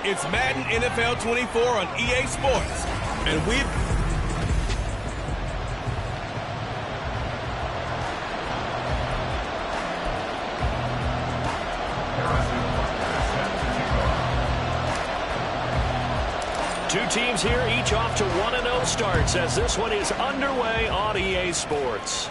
It's Madden NFL 24 on EA Sports. And we've... Two teams here, each off to 1-0 starts as this one is underway on EA Sports.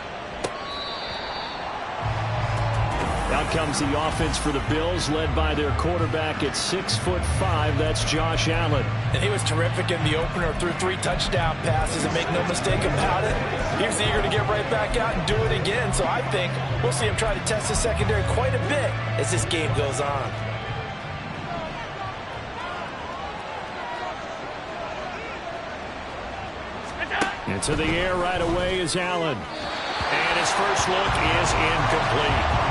Out comes the offense for the Bills, led by their quarterback at 6'5". That's Josh Allen. And he was terrific in the opener, threw 3 touchdown passes, and make no mistake about it, he was eager to get right back out and do it again. So I think we'll see him try to test the secondary quite a bit as this game goes on. Into the air right away is Allen. And his first look is incomplete.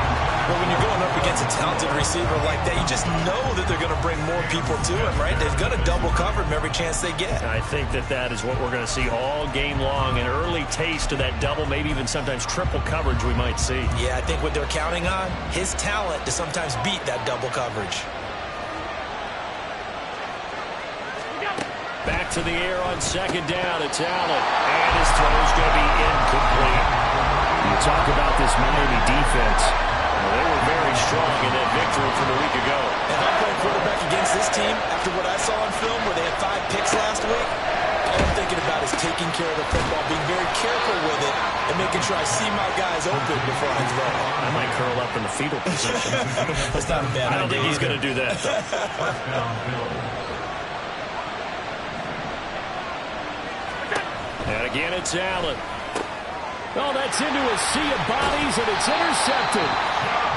But when you're going up against a talented receiver like that, you just know that they're going to bring more people to him, right? They're going to double cover him every chance they get. I think that is what we're going to see all game long. An early taste of that double, maybe even sometimes triple coverage we might see. Yeah, I think what they're counting on, his talent to sometimes beat that double coverage. Back to the air on second down. It's Allen. And his throw is going to be incomplete. You talk about this Miami defense. Well, they were very strong in that victory from a week ago. If I'm playing quarterback against this team, after what I saw on film where they had 5 picks last week, all I'm thinking about is taking care of the football, being very careful with it, and making sure I see my guys open before I throw. I might curl up in the fetal position. That's not a bad idea. I don't think he's going to do that, though. And again, it's Allen. Oh, that's into a sea of bodies, and it's intercepted.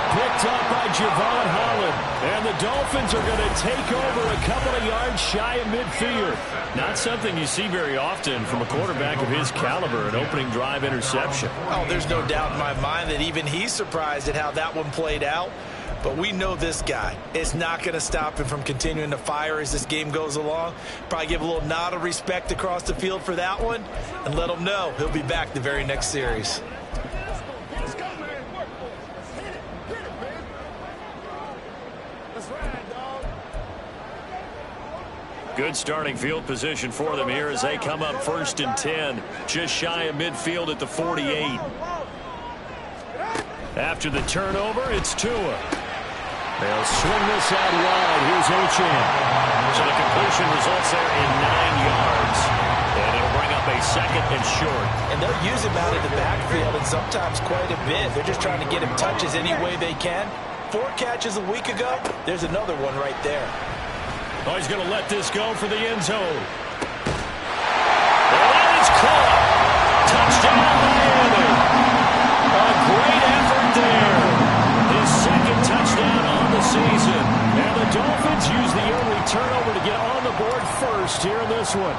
Picked up by Javon Holland. And the Dolphins are going to take over a couple of yards shy of midfield. Not something you see very often from a quarterback of his caliber, an opening drive interception. Oh, there's no doubt in my mind that even he's surprised at how that one played out. But we know this guy. It's not going to stop him from continuing to fire as this game goes along. Probably give a little nod of respect across the field for that one and let him know he'll be back the very next series. Good starting field position for them here as they come up 1st and 10. Just shy of midfield at the 48. After the turnover, it's Tua. They'll swing this out wide. Here's H.M. So the completion results there in 9 yards. And it'll bring up a 2nd and short. And they'll use him out of the backfield and sometimes quite a bit. They're just trying to get him touches any way they can. 4 catches a week ago. There's another one right there. Oh, he's going to let this go for the end zone. And that is caught. Touchdown, Miami. A great effort there. His 2nd touchdown on the season. And the Dolphins use the early turnover to get on the board first here in this one.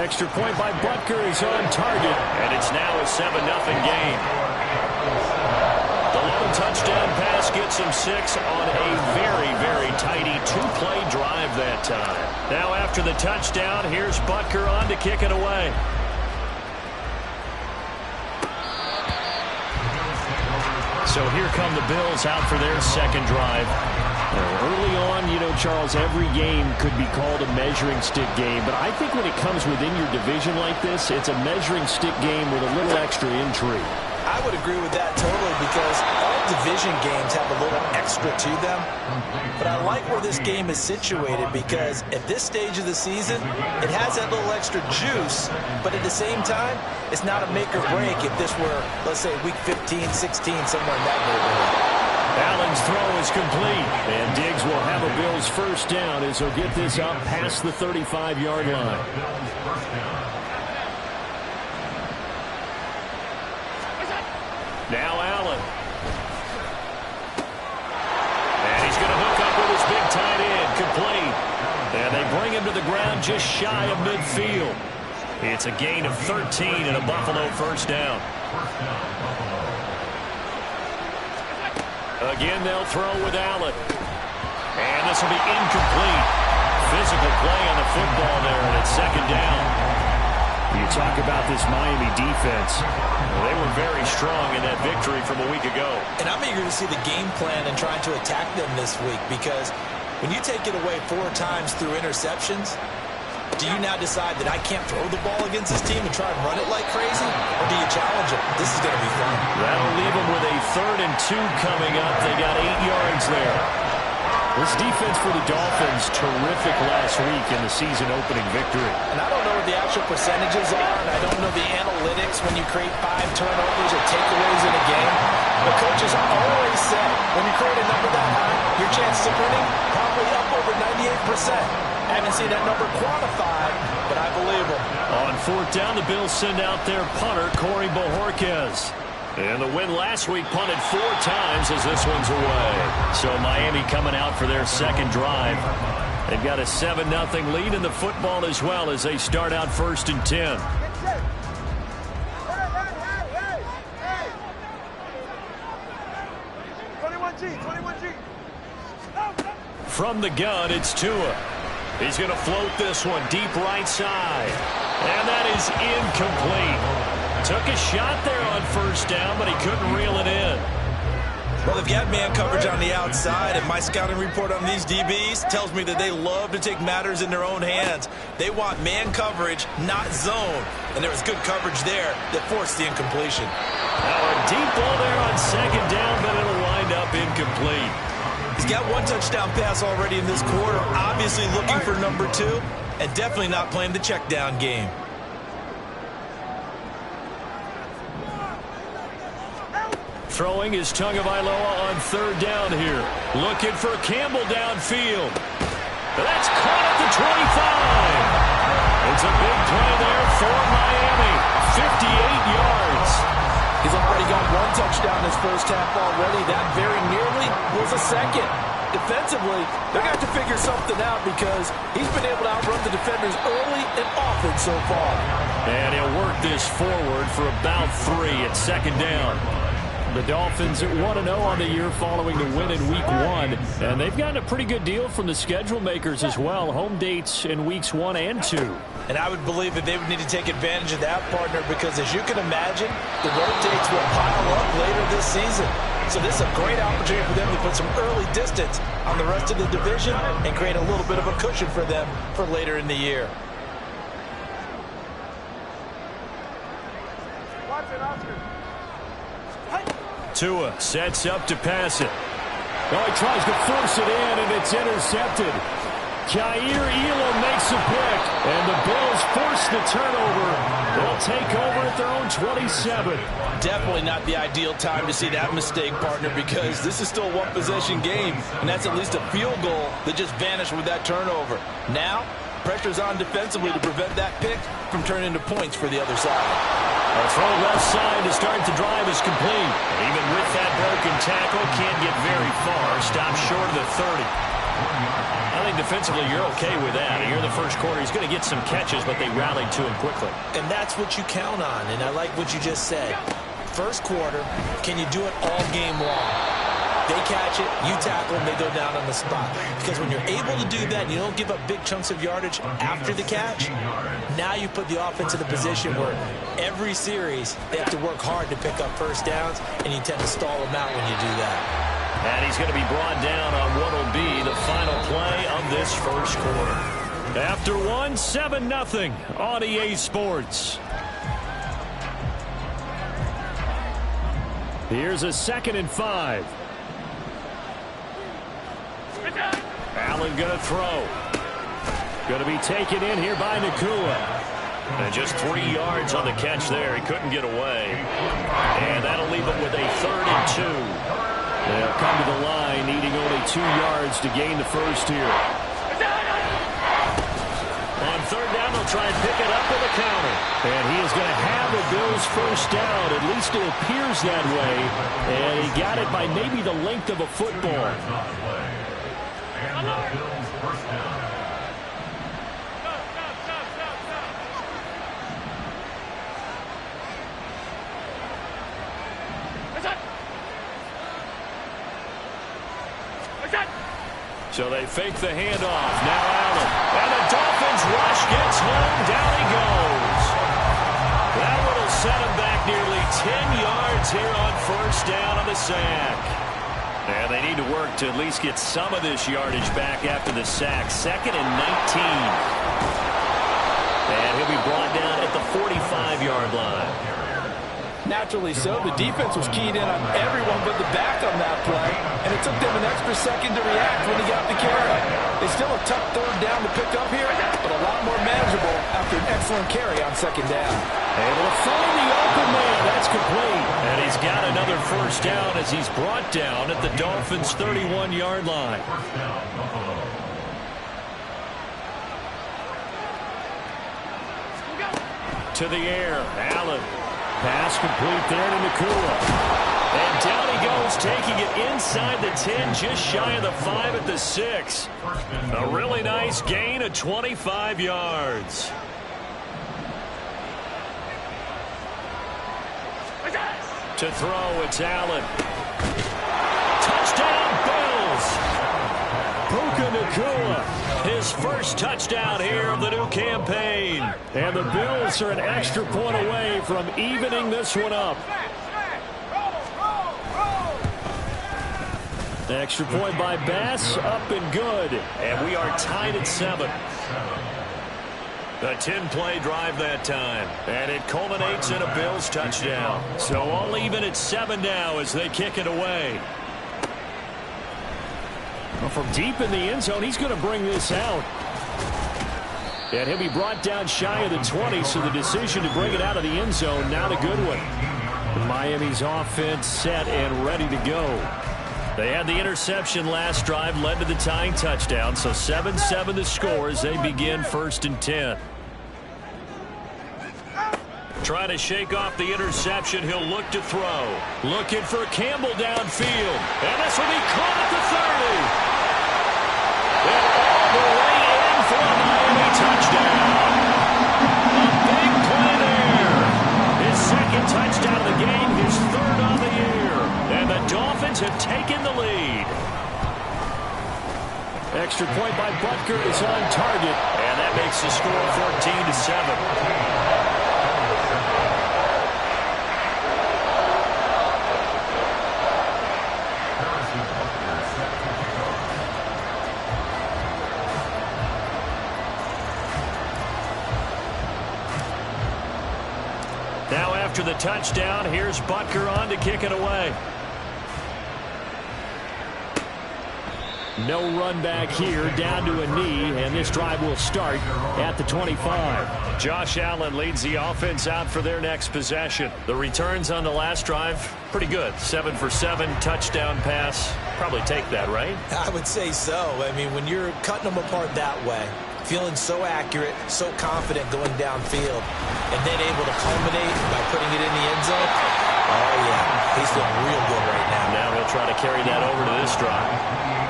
Extra point by Butker is on target. And it's now a 7-0 game. The long touchdown pass gets him 6 on a very, very tidy 2-play drive that time. Now after the touchdown, here's Butker on to kick it away. So here come the Bills out for their 2nd drive. Early on, you know, Charles, every game could be called a measuring stick game. But I think when it comes within your division like this, it's a measuring stick game with a little extra intrigue. I would agree with that totally because all division games have a little extra to them. But I like where this game is situated because at this stage of the season, it has that little extra juice. But at the same time, it's not a make or break if this were, let's say, week 15, 16, somewhere in that neighborhood. Allen's throw is complete. And Diggs will have a Bills first down as he'll get this up past the 35-yard line. Now Allen. And he's going to hook up with his big tight end, complete. And they bring him to the ground just shy of midfield. It's a gain of 13 and a Buffalo first down. Again, they'll throw with Allen. And this will be incomplete. Physical play on the football there, and it's 2nd down. You talk about this Miami defense. They were very strong in that victory from a week ago. And I'm eager to see the game plan and trying to attack them this week, because when you take it away 4 times through interceptions, do you now decide that I can't throw the ball against this team and try and run it like crazy? Or do you challenge them? This is going to be fun. That'll leave them with a 3rd and 2 coming up. They got 8 yards there. This defense for the Dolphins, terrific last week in the season-opening victory. And I don't know what the actual percentages are, and I don't know the analytics when you create 5 turnovers or takeaways in a game. But coaches always say, when you create a number that high, your chances of winning probably up over 98%. I haven't seen that number quantified, but I believe them. On 4th down, the Bills send out their punter, Corey Bojorquez. And the win last week punted 4 times as this one's away. So Miami coming out for their 2nd drive. They've got a 7-0 lead in the football as well as they start out 1st and 10. From the gun, it's Tua. He's going to float this one deep right side. And that is incomplete. Took a shot there on 1st down, but he couldn't reel it in. Well, they've got man coverage on the outside, and my scouting report on these DBs tells me that they love to take matters in their own hands. They want man coverage, not zone. And there was good coverage there that forced the incompletion. Now a deep ball there on 2nd down, but it'll wind up incomplete. He's got 1 touchdown pass already in this quarter, obviously looking for number 2, and definitely not playing the check down game. Throwing is Tagovailoa on 3rd down here. Looking for Campbell downfield. That's caught at the 25. It's a big play there for Miami. 58 yards. He's already got 1 touchdown this first half already. That very nearly was a 2nd. Defensively, they're going to have to figure something out because he's been able to outrun the defenders early and often so far. And he'll work this forward for about 3 at 2nd down. The Dolphins at 1-0 on the year following the win in Week 1. And they've gotten a pretty good deal from the schedule makers as well. Home dates in Weeks 1 and 2. And I would believe that they would need to take advantage of that, partner, because as you can imagine, the road dates will pile up later this season. So this is a great opportunity for them to put some early distance on the rest of the division and create a little bit of a cushion for them for later in the year. Tua sets up to pass it. Oh, he tries to force it in, and it's intercepted. Jair Elam makes a pick, and the Bills force the turnover. They'll take over at their own 27. Definitely not the ideal time to see that mistake, partner, because this is still a 1-possession game, and that's at least a field goal that just vanished with that turnover. Now, pressure's on defensively to prevent that pick from turning into points for the other side. A throw left side to start the drive is complete. Even with that broken tackle, can't get very far. Stops short of the 30. I think defensively you're okay with that. Here in the first quarter, he's going to get some catches, but they rallied to him quickly. And that's what you count on, and I like what you just said. First quarter, can you do it all game long? They catch it, you tackle them, they go down on the spot. Because when you're able to do that, and you don't give up big chunks of yardage after the catch, now you put the offense in a position where every series they have to work hard to pick up 1st downs, and you tend to stall them out when you do that. And he's going to be brought down on what will be the final play of this first quarter. After 7-0 on EA Sports. Here's a 2nd and 5. Allen going to throw. Going to be taken in here by Nakua. And just 3 yards on the catch there. He couldn't get away. And that'll leave him with a 3rd and 2. They'll come to the line, needing only 2 yards to gain the first here. On 3rd down, they'll try and pick it up with a counter. And he is going to have the Bills' 1st down. At least it appears that way. And he got it by maybe the length of a football. So they fake the handoff. Now Allen. And the Dolphins rush gets home. Down he goes. set him back nearly 10 yards here on first down on the sack. And they need to work to at least get some of this yardage back after the sack. 2nd and 19. And he'll be brought down at the 45-yard line. Naturally so. The defense was keyed in on everyone but the back on that play, and it took them an extra second to react when he got the carry. It's still a tough 3rd down to pick up here, but a lot more manageable after an excellent carry on 2nd down. Able to find the open man. That's complete. And he's got another first down as he's brought down at the Dolphins' 31-yard line. To the air, Allen. Pass complete there to Nakua. And down he goes, taking it inside the 10, just shy of the 5 at the 6. A really nice gain of 25 yards. To throw, it's Allen. Touchdown, Bills! Puka Nakua. His first touchdown here of the new campaign. And the Bills are an extra point away from evening this one up. The extra point by Bass, up and good. And we are tied at 7. A 10-play drive that time. And it culminates in a Bills touchdown. So all even at 7 now as they kick it away. Well, from deep in the end zone, he's going to bring this out. And he'll be brought down shy of the 20, so the decision to bring it out of the end zone, now the good one. Miami's offense set and ready to go. They had the interception last drive, led to the tying touchdown, so 7-7 the score as they begin 1st and 10. Trying to shake off the interception, he'll look to throw. Looking for Campbell downfield. And this will be caught at the 30. And all the way in for a Miami touchdown. A big play there. His 2nd touchdown of the game, his 3rd on the year. And the Dolphins have taken the lead. Extra point by Butker is on target. And that makes the score 14-7. Now after the touchdown, here's Butker on to kick it away. No run back here, down to a knee, and this drive will start at the 25. Josh Allen leads the offense out for their next possession. The returns on the last drive, pretty good. 7 for 7, touchdown pass. Probably take that, right? I would say so. I mean, when you're cutting them apart that way, feeling so accurate, so confident going downfield, and then able to culminate by putting it in the end zone, oh, yeah, he's feeling real good right now. Now he'll try to carry that over to this drive.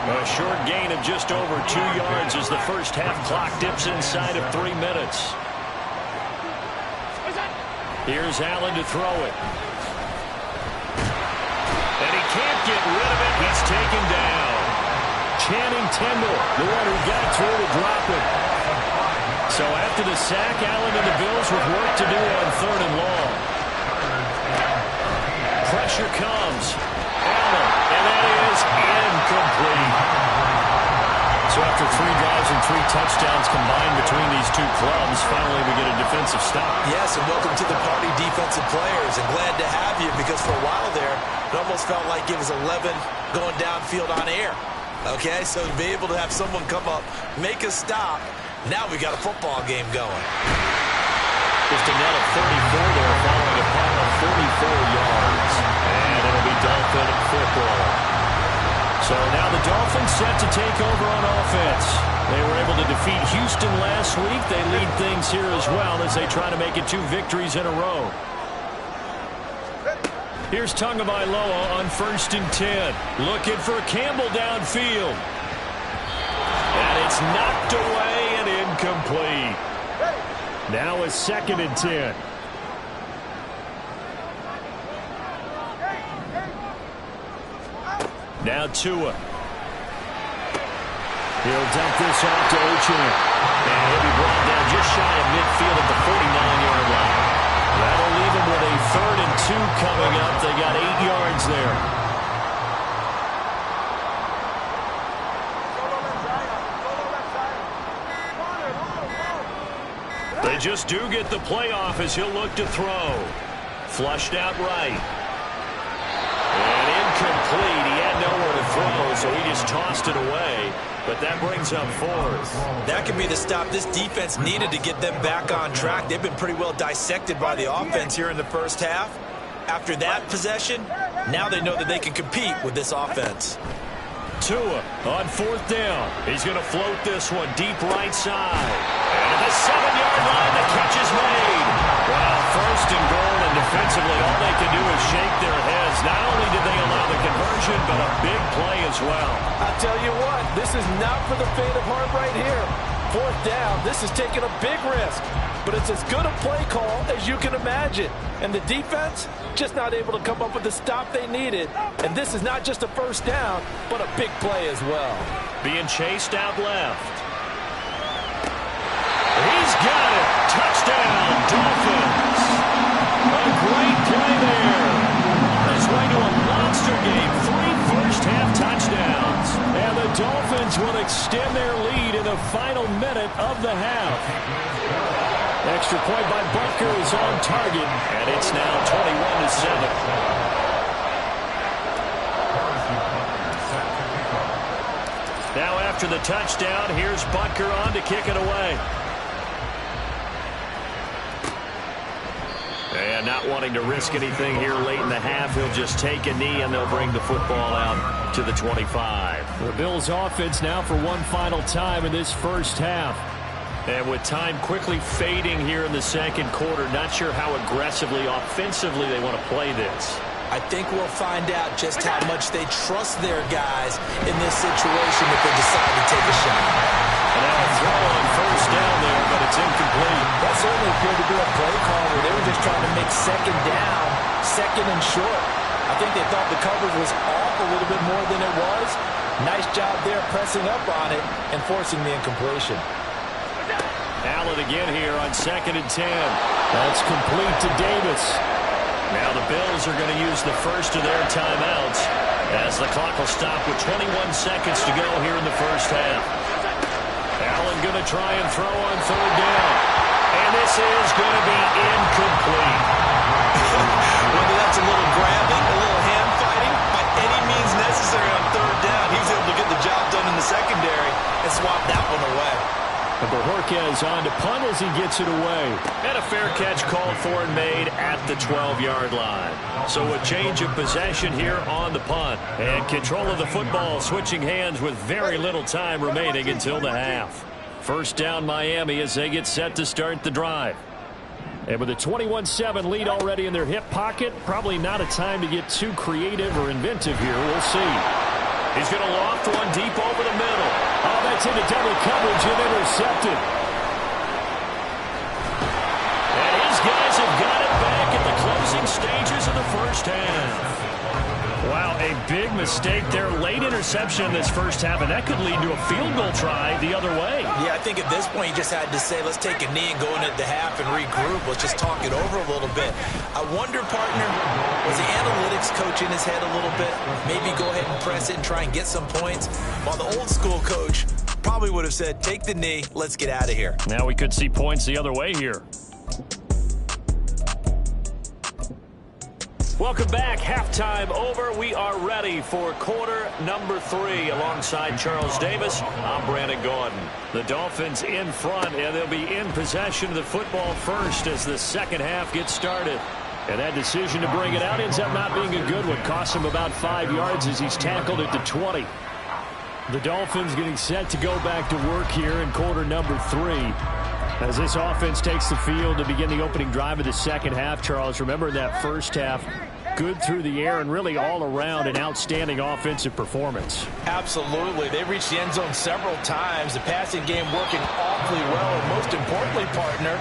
A short gain of just over 2 yards as the first half clock dips inside of 3 minutes. Here's Allen to throw it. And he can't get rid of it. He's taken down. Channing Tindall, the one who got through to drop it. So after the sack, Allen and the Bills with work to do on 3rd and long. Pressure comes. Allen, and that is incomplete. So after 3 drives and 3 touchdowns combined between these two clubs, finally we get a defensive stop. Yes, and welcome to the party, defensive players, and glad to have you, because for a while there, it almost felt like it was 11 going downfield on air. Okay, so to be able to have someone come up, make a stop, now we got a football game going. Just a net of 34 there, following a punt of 44 yards. And it'll be Dolphin football. So now the Dolphins set to take over on offense. They were able to defeat Houston last week. They lead things here as well as they try to make it 2 victories in a row. Here's Tagovailoa on 1st and 10. Looking for Campbell downfield. And it's knocked away and incomplete. Now a 2nd and 10. Now Tua. He'll dump this off to Ochane. And he'll be brought down just shy of midfield at the 49-yard line. That'll leave them with a 3rd and 2 coming up. They got 8 yards there. They just do get the playoff as he'll look to throw. Flushed out right. And incomplete. He had nowhere to throw, so he just tossed it away. But that brings up 4th. That could be the stop this defense needed to get them back on track. They've been pretty well dissected by the offense here in the first half. After that possession, now they know that they can compete with this offense. Tua on 4th down. He's going to float this one deep right side. And at the 7-yard line, the catch is made. Well, 1st and goal, and defensively, all they can do is shake their heads. Not only did they allow the conversion, but a big play as well. I'll tell you what, this is not for the faint of heart right here. 4th down, this is taking a big risk. But it's as good a play call as you can imagine. And the defense, just not able to come up with the stop they needed. And this is not just a 1st down, but a big play as well. Being chased out left. He's got it. Touchdown, Dolphins. A great play there. On his way to a monster game. 3 first-half touchdowns. And the Dolphins will extend their lead in the final minute of the half. Extra point by Butker is on target, and it's now 21-7. Now after the touchdown, here's Butker on to kick it away. And not wanting to risk anything here late in the half, he'll just take a knee, and they'll bring the football out to the 25. The Bills' offense now for one final time in this first half. And with time quickly fading here in the second quarter, not sure how aggressively, offensively they want to play this. I think we'll find out just how much they trust their guys in this situation if they decide to take a shot. And now a throw on 1st down there, but it's incomplete. That certainly appeared to be a play call where they were just trying to make 2nd down, 2nd and short. I think they thought the coverage was off a little bit more than it was. Nice job there pressing up on it and forcing the incompletion. Allen again here on 2nd and 10. That's complete to Davis. Now the Bills are going to use the first of their timeouts as the clock will stop with 21 seconds to go here in the first half. Allen going to try and throw on 3rd down. And this is going to be incomplete. Whether that's a little grabbing, a little hand fighting, by any means necessary on 3rd down, he was able to get the job done in the secondary and swap that one away. Bojorquez on to punt as he gets it away. And a fair catch called for and made at the 12-yard line. So a change of possession here on the punt. And control of the football switching hands with very little time remaining until the half. 1st down Miami as they get set to start the drive. And with a 21-7 lead already in their hip pocket, probably not a time to get too creative or inventive here. We'll see. He's going to loft one deep over the middle. Oh, that's into double coverage and intercepted. And his guys have got it back at the closing stages of the first half. Wow, a big mistake there. Late interception in this first half, and that could lead to a field goal try the other way. Yeah, I think at this point you just had to say, let's take a knee and go into the half and regroup. Let's just talk it over a little bit. I wonder, partner, was the analytics coach in his head a little bit? Maybe go ahead and press it and try and get some points? While the old school coach probably would have said, take the knee, let's get out of here. Now we could see points the other way here. Welcome back. Halftime over. We are ready for quarter number 3. Alongside Charles Davis, I'm Brandon Gordon. The Dolphins in front, and they'll be in possession of the football first as the second half gets started. And that decision to bring it out ends up not being a good one. Costs him about 5 yards as he's tackled at the 20. The Dolphins getting set to go back to work here in quarter number 3. As this offense takes the field to begin the opening drive of the second half, Charles, remember that first half, good through the air and really all around an outstanding offensive performance. Absolutely. They reached the end zone several times. The passing game working awfully well, and most importantly, partner.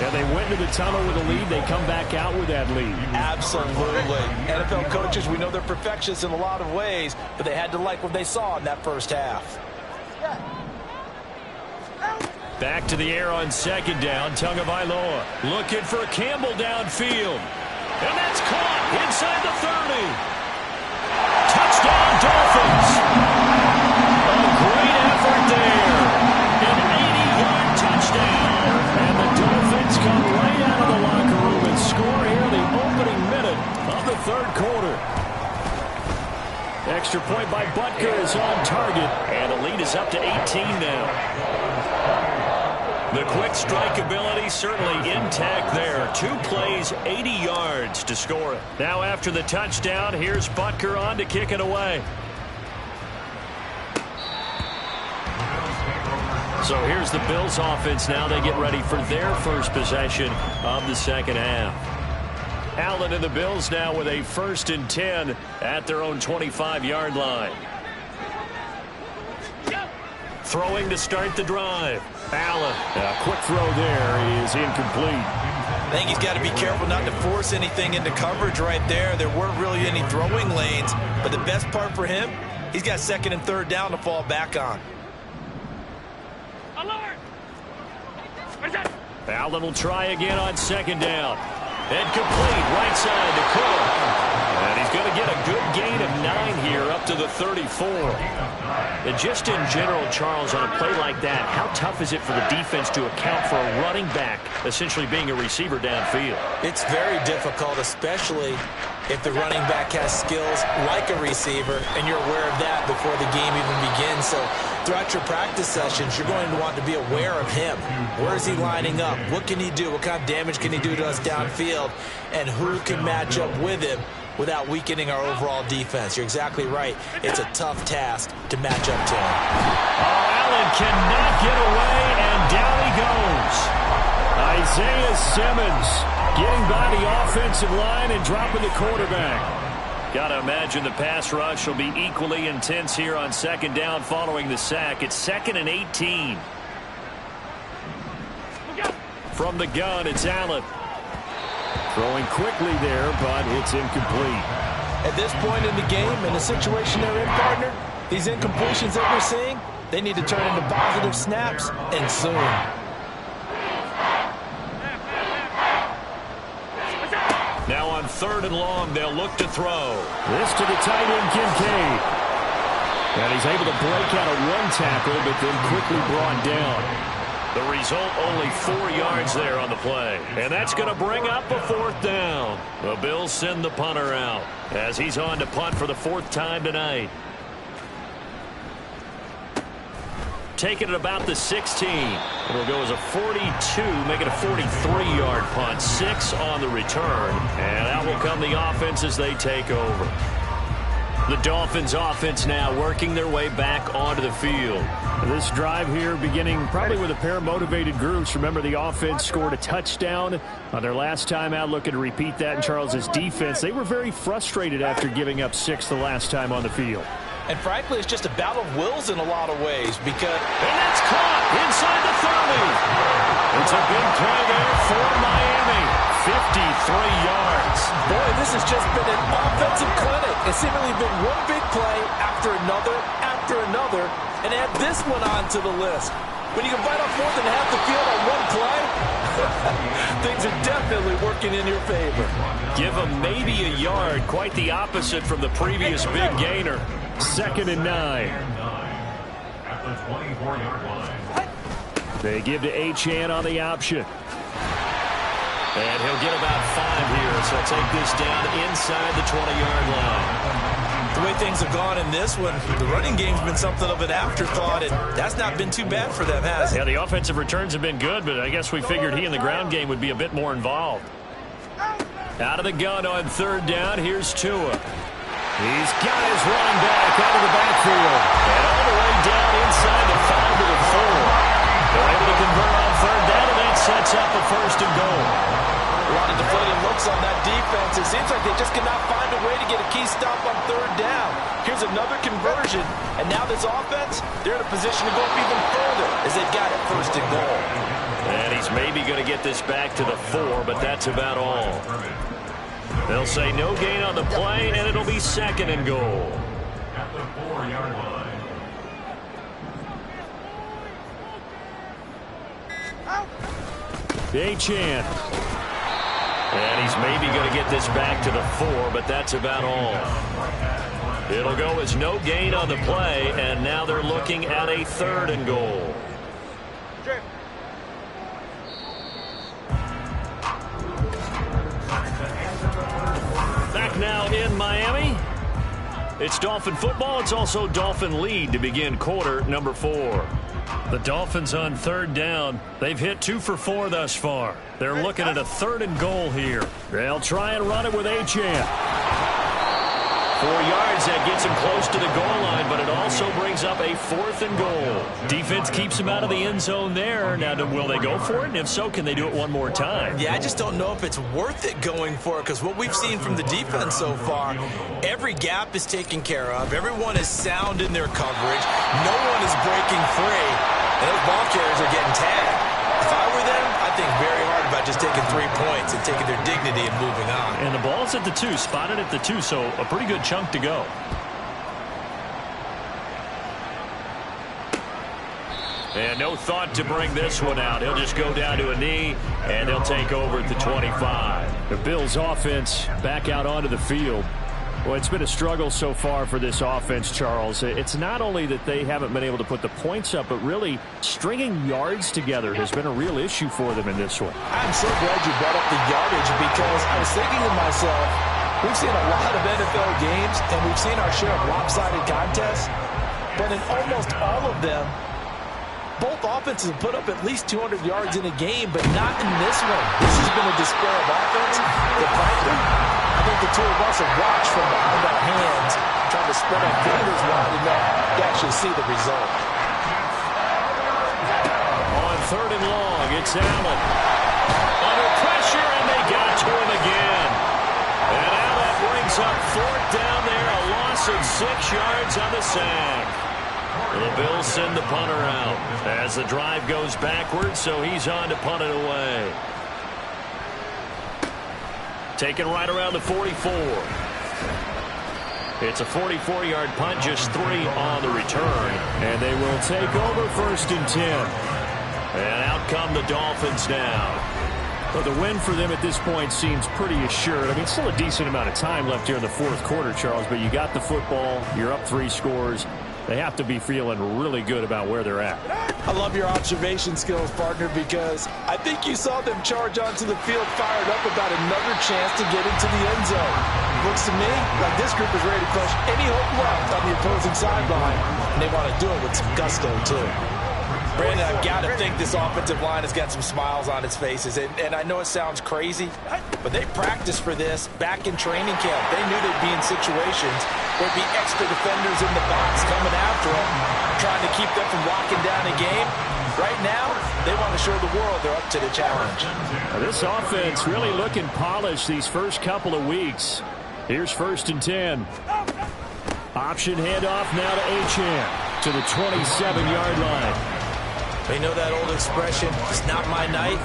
And they went to the tunnel with a lead. They come back out with that lead. Absolutely. NFL coaches, we know they're perfectionists in a lot of ways, but they had to like what they saw in that first half. Back to the air on second down. Tagovailoa looking for Campbell downfield. And that's caught inside the 30. Touchdown, Dolphins. A great effort there. An 80-yard touchdown. And the Dolphins come right out of the locker room and score here the opening minute of the third quarter. Extra point by Butker is on target. And the lead is up to 18 now. The quick strike ability certainly intact there. 2 plays, 80 yards to score it. Now after the touchdown, here's Butker on to kick it away. So here's the Bills offense now. They get ready for their first possession of the second half. Allen and the Bills now with a 1st and 10 at their own 25-yard line. Throwing to start the drive. Allen. A quick throw there is incomplete. I think he's got to be careful not to force anything into coverage right there. There weren't really any throwing lanes, but the best part for him, he's got 2nd and 3rd down to fall back on. Allen will try again on 2nd down. And complete right side to Cook. And he's going to get a good gain of 9 here up to the 34. And just in general, Charles, on a play like that, how tough is it for the defense to account for a running back essentially being a receiver downfield? It's very difficult, especially if the running back has skills like a receiver, and you're aware of that before the game even begins. So throughout your practice sessions, you're going to want to be aware of him. Where is he lining up? What can he do? What kind of damage can he do to us downfield? And who can match up with him without weakening our overall defense? You're exactly right. It's a tough task to match up to him. Oh, Allen cannot get away, and down he goes. Isaiah Simmons getting by the offensive line and dropping the quarterback. Got to imagine the pass rush will be equally intense here on 2nd down following the sack. It's 2nd and 18. From the gun, it's Allen. Throwing quickly there, but it's incomplete. At this point in the game, in the situation they're in, partner, these incompletions that we're seeing, they need to turn into positive snaps, and soon. Now on 3rd and long, they'll look to throw. This to the tight end, Kincaid. And he's able to break out of 1 tackle, but then quickly brought down. The result, only 4 yards there on the play. And that's going to bring up a 4th down. The Bills send the punter out as he's on to punt for the 4th time tonight. Taking it about the 16. It'll go as a 42, make it a 43-yard punt. 6 on the return. And out will come the offense as they take over. The Dolphins offense now working their way back onto the field. This drive here beginning probably with a pair of motivated groups. Remember, the offense scored a touchdown on their last time out, looking to repeat that in Charles's defense. They were very frustrated after giving up 6 the last time on the field. And frankly, it's just a battle of wills in a lot of ways because... And that's caught inside the 30. It's a big play there for Miami. 53 yards. Boy, this has just been an offensive clinic. It's seemingly been one big play after another, and add this one onto the list. When you can bite off more than half the field on one play, things are definitely working in your favor. Give them maybe a yard. Quite the opposite from the previous big gainer. 2nd and 9. At the 24-yard line. They give to Achane on the option. And he'll get about 5 here, so take this down inside the 20-yard line. The way things have gone in this one, the running game's been something of an afterthought, and that's not been too bad for them, has it? Yeah, the offensive returns have been good, but I guess we figured he in the ground game would be a bit more involved. Out of the gun on 3rd down, here's Tua. He's got his running back out of the backfield. And all the way down inside the 5 to the 4. They're able to convert on 3rd down, and that sets up a 1st and goal. A lot of deflated looks on that defense. It seems like they just cannot find a way to get a key stop on 3rd down. Here's another conversion, and now this offense, they're in a position to go up even further as they've got it 1st and goal. And he's maybe going to get this back to the 4, but that's about all. They'll say no gain on the play, and it'll be 2nd and goal. At the 4-yard line. Achane. And he's maybe going to get this back to the 4, but that's about all. It'll go as no gain on the play, and now they're looking at a 3rd and goal. Back now in Miami. It's Dolphin football. It's also Dolphin lead to begin quarter number 4. The Dolphins on 3rd down. They've hit 2 for 4 thus far. They're looking at a 3rd and goal here. They'll try and run it with Achane. 4 yards, that gets him close to the goal line, but it also brings up a 4th and goal. Defense keeps him out of the end zone there. Now, will they go for it? And if so, can they do it one more time? Yeah, I just don't know if it's worth it going for it, because what we've seen from the defense so far, every gap is taken care of. Everyone is sound in their coverage. No one is breaking free. And those ball carriers are getting tagged. If I were them, I'd think very hard about just taking 3 points and taking their dignity and moving on. And the ball's at the 2, spotted at the 2, so a pretty good chunk to go. And no thought to bring this one out. He'll just go down to a knee, and they'll take over at the 25. The Bills' offense back out onto the field. Well, it's been a struggle so far for this offense, Charles. It's not only that they haven't been able to put the points up, but really stringing yards together has been a real issue for them in this one. I'm so glad you brought up the yardage, because I was thinking to myself, we've seen a lot of NFL games, and we've seen our share of lopsided contests, but in almost all of them, both offenses have put up at least 200 yards in a game, but not in this one. This has been a display of offense that, frankly, I think the two of us have watched from behind our hands, trying to spread our fingers wide enough to actually see the result. On 3rd and long, it's Allen. Under pressure, and they got to him again. And now that brings up 4th down there, a loss of 6 yards on the sack. The Bills send the punter out as the drive goes backwards, so he's on to punt it away. Taken right around the 44. It's a 44-yard punt, just 3 on the return. And they will take over 1st and 10. And out come the Dolphins now. Well, the win for them at this point seems pretty assured. I mean, still a decent amount of time left here in the 4th quarter, Charles, but you got the football, you're up 3 scores. They have to be feeling really good about where they're at. I love your observation skills, partner, because I think you saw them charge onto the field fired up about another chance to get into the end zone. Looks to me like this group is ready to crush any hope left on the opposing sideline, and they want to do it with some gusto, too. Brandon, I've got to think this offensive line has got some smiles on its faces. And I know it sounds crazy, but they practiced for this back in training camp. They knew they'd be in situations where there'd be extra defenders in the box coming after them, trying to keep them from locking down a game. Right now, they want to show the world they're up to the challenge. Now, this offense really looking polished these first couple of weeks. Here's 1st and 10. Option handoff now to Achane to the 27-yard line. You know that old expression, it's not my night?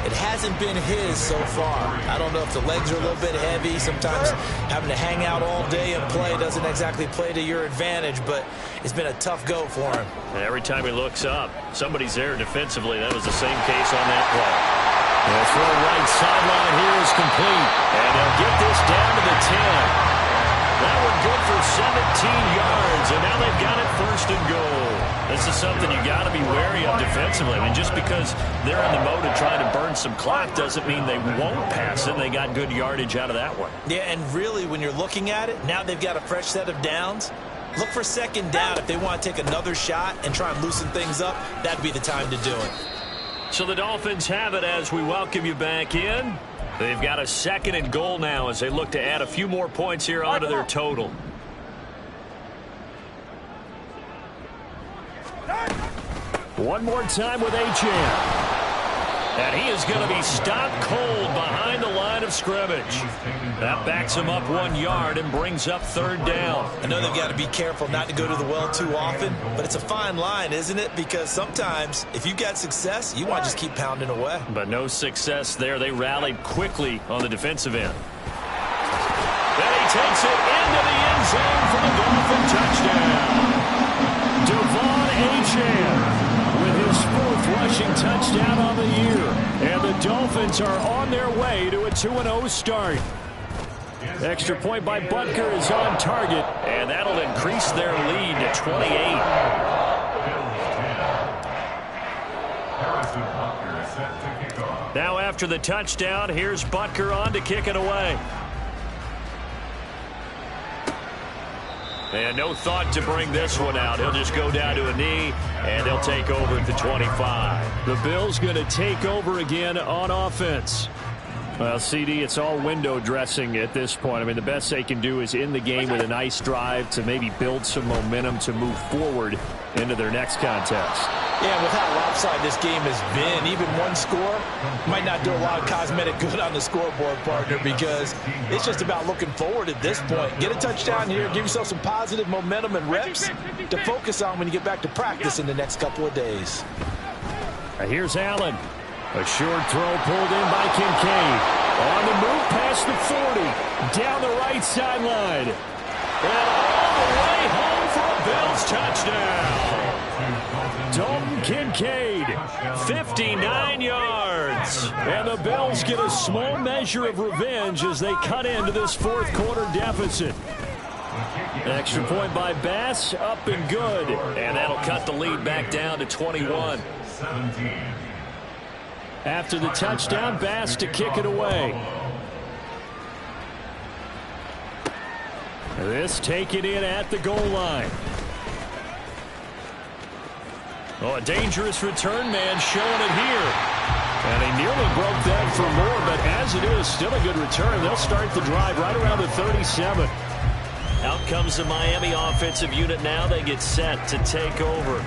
It hasn't been his so far. I don't know if the legs are a little bit heavy. Sometimes having to hang out all day and play doesn't exactly play to your advantage, but it's been a tough go for him. And every time he looks up, somebody's there defensively. That was the same case on that play. The throw right sideline here is complete, and they'll get this down to the 10. That one good for 17 yards, and now they've got it 1st and goal. This is something you got to be wary of defensively. I mean, just because they're in the mode of trying to burn some clock doesn't mean they won't pass it. They got good yardage out of that one. Yeah, and really, when you're looking at it, now they've got a fresh set of downs. Look for 2nd down. If they want to take another shot and try and loosen things up, that'd be the time to do it. So the Dolphins have it as we welcome you back in. They've got a 2nd and goal now as they look to add a few more points here onto their total. One more time with Achane. And he is going to be stopped cold behind the line of scrimmage. That backs him up 1 yard and brings up 3rd down. I know they've got to be careful not to go to the well too often, but it's a fine line, isn't it? Because sometimes, if you've got success, you want to just keep pounding away. But no success there. They rallied quickly on the defensive end. Then he takes it into the end zone for the Dolphin touchdown. Devon Achane with his 4th rushing touchdown Dolphins are on their way to a 2-0 start. Extra point by Butker is on target, and that'll increase their lead to 28. Now after the touchdown, here's Butker on to kick it away. And no thought to bring this one out. He'll just go down to a knee, and they'll take over at the 25. The Bills going to take over again on offense. Well, CD, it's all window dressing at this point. I mean, the best they can do is end the game with a nice drive to maybe build some momentum to move forward into their next contest. Yeah, with how lopsided this game has been, even one score might not do a lot of cosmetic good on the scoreboard, partner, because it's just about looking forward at this point. Get a touchdown here, give yourself some positive momentum and reps to focus on when you get back to practice in the next couple of days. Here's Allen. A short throw pulled in by Kincaid. On the move past the 40. Down the right sideline. And all the way home for a Bills touchdown. Dalton Kincaid, 59 yards. And the Bills get a small measure of revenge as they cut into this fourth quarter deficit. Extra point by Bass, up and good. And that'll cut the lead back down to 21. After the touchdown, Bass to kick it away. This taken in at the goal line. Oh, a dangerous return man showing it here. And he nearly broke that for more, but as it is, still a good return. They'll start the drive right around the 37. Out comes the Miami offensive unit now. They get set to take over.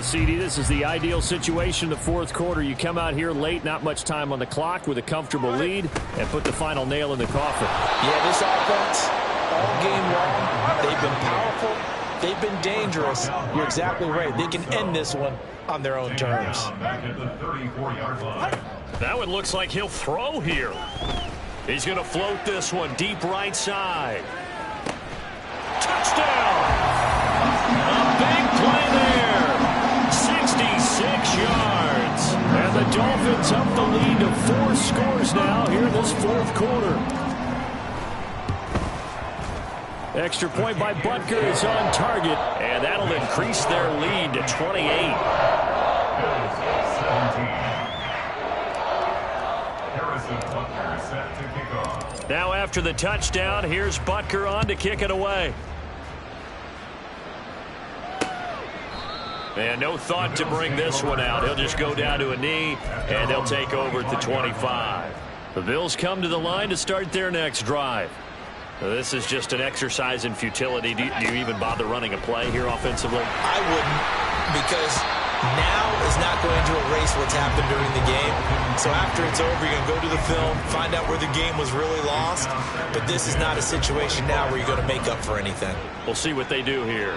CD, this is the ideal situation in the fourth quarter. You come out here late, not much time on the clock, with a comfortable lead, and put the final nail in the coffin. Yeah, this offense, all game long, they've been powerful, they've been dangerous. You're exactly right. They can end this one on their own terms. That one looks like he'll throw here. He's going to float this one deep right side. Touchdown! A big play there. 66 yards. And the Dolphins up the lead to 4 scores now here in this fourth quarter. Extra point by Butker is on target, and that'll increase their lead to 28. Now after the touchdown, here's Butker on to kick it away. And no thought to bring this one out. He'll just go down to a knee, and they'll take over at the 25. The Bills come to the line to start their next drive. So this is just an exercise in futility. Do you even bother running a play here offensively? I wouldn't, because now is not going to erase what's happened during the game. So after it's over, you're going to go to the film, find out where the game was really lost. But this is not a situation now where you're going to make up for anything. We'll see what they do here.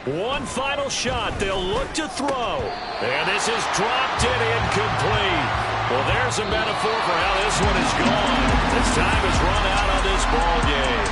One final shot. They'll look to throw. And this is dropped in incomplete. Well, there's a metaphor for how this one is gone. This time is run out on this ball game.